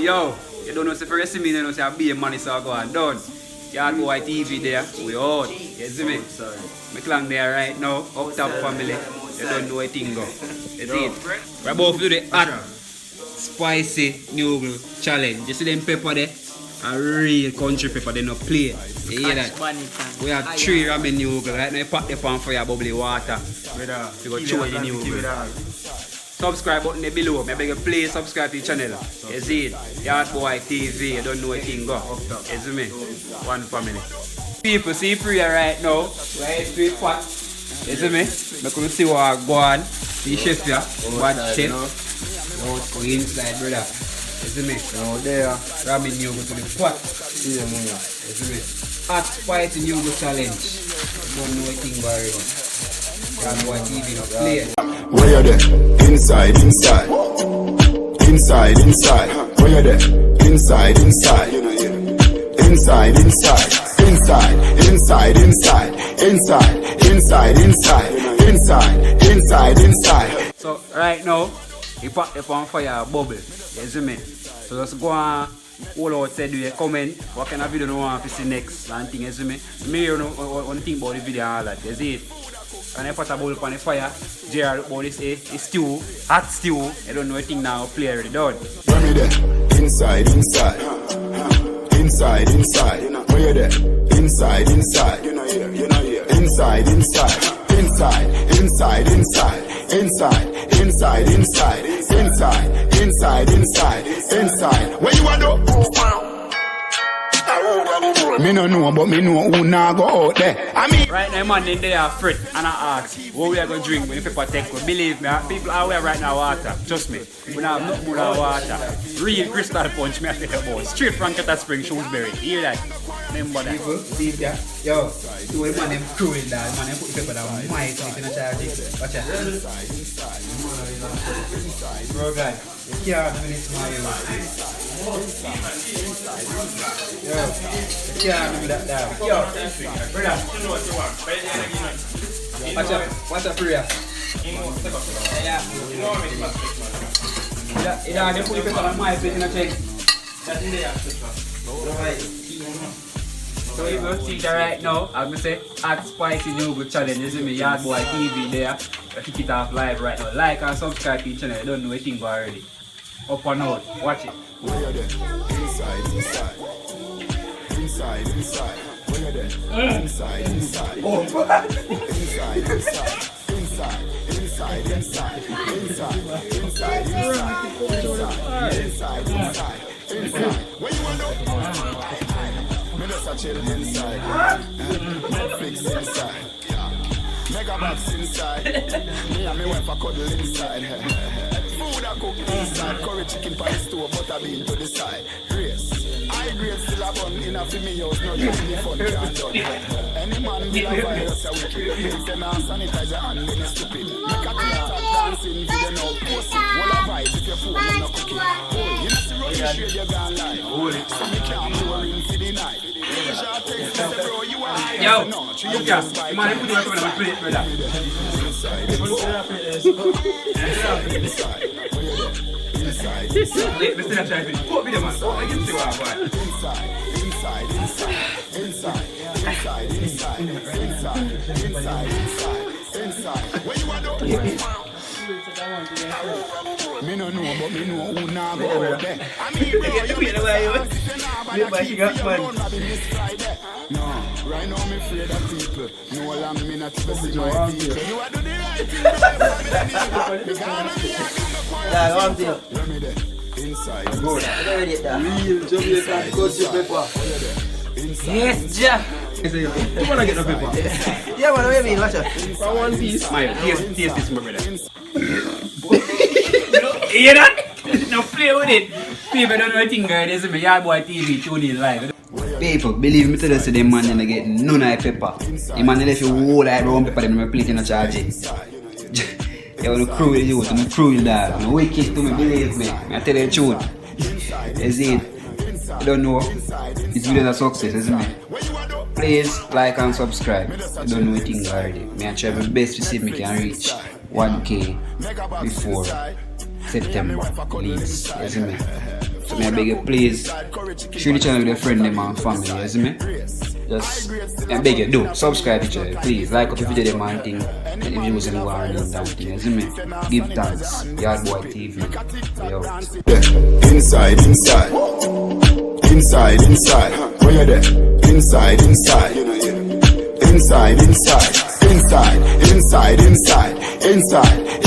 Yo, you don't know if you rest me, you know, say I be a man, so I go and done. Y'all go white TV there, we out. You see me? My clan there right now, up top family. You don't know what thing go. You see it? We're about to do the hot spicy noodle challenge. You see them pepper there? A real country pepper, they no play. You hear that? We have 3 ramen noodles. Right now you put the pan for your bubbly water. You go chew the noodles. Subscribe button below. I beg you please subscribe to the channel. You see it? Yard Boy TV, you don't know what thing go. You see me? One family. People see Priya right now. We're straight pot. You see me? I can see what I go on. See chef here. Watch chef. Go inside, brother. You see me? Now there. Ramen you go to the pot. You see me? Hot spicy noodle challenge. You don't know what thing go already. Yard Boy TV no play. Where you there? Inside. Where you there? Inside. So right now, you put the pan fire bubble. You see me? So just go and all outside do a comment. What kind of video you want to see next and thing, you see me? Me you know one thing about the video and all that. You see it? And I put a bowl on the fire, JR about this stew, hot stew. I don't know what thing now, play already done. Where me there? Inside. Where you there? Inside. Where you are though? Me no know, but me know who now go out there. I mean, right now, man, they are afraid and I ask what we are going to drink when the pepper take. Believe me, people are aware right now water. Trust me, we don't have nothing but water. Real crystal punch, me I tell you about. Straight from Keta Spring, Shrewsbury. Hear that? Remember that. People, see that? Yo, do a man them cruel that. Man, them put the pepper down. My teeth in a charge. Watch out. Bro, guy, you can't do this, man. Yo, you can't do that down. Yo, brother. What's up, Priya? Yeah, they put the pepper on my plate in a check. So you will see that right now, I'm going to say hot spicy noodle challenge. You see me, Yard Boy TV there. I kick it off live right now. Like and subscribe to the channel. You don't know anything already. Up and out. Watch it. where you there? Inside. Where you there? Inside. Oh, inside. Where you want to? Me just a chill inside. Netflix inside. Megabox inside. Me and me wife a cuddle inside. Food I cook inside. Curry chicken pie stove, butter bean to the side. Grace. I grade still a bun in a for me house. No give me fun can't done. Any man with a virus a wicked. If them not sanitize your hand then you stupid. Make a class at dancing video now. Post it. Wall a vibe if your phone is not cooking. Oh, you know see run the shade you gone live. Hold it. So me can't blow in for the night. Asia takes me say bro you are high. Yo, look ya. Man, you put your phone on my plate, brother. Inside. Wait, Mr. Try to put me the man. Oh, I can see what I'm Inside. Where you are doing? Me no know, but me know who now go out there. I mean, bro, no, right now I'm afraid of people. No, I'm not supposed to my people. You are doing the right thing. Inside. Good. Real Jamaican country pepper. Yes, ja. You wanna get the pepper? Yeah, man, what do you mean? Watch out. For one piece. My taste this, my brother. You hear that? Now play with it. People don't know anything, guys. This is my Yard Boy TV tuning live. Where you People, believe me, tell us the man didn't get none of the pepper. The man left you whole like brown pepper, them in plate in a charge it. You want to cruel you, I'm cruel dog. I'm wicked to me, believe me. I tell you the truth. Is it? You don't know. This video is a success, isn't it? Please like and subscribe. I don't know anything already. I try my best to see if I can reach 1K before September, please. You see me? So I beg you, please share the channel with your friend them and family. You see me? Just I beg you, do subscribe to the channel, please. Like up the video them and thing. And if you wasn't going to that thing, you see me? Give thanks. Yard Boy TV. Yo. Inside, inside. Inside, inside. Where you there? Inside, inside. Inside, inside. Inside, inside, inside. Inside.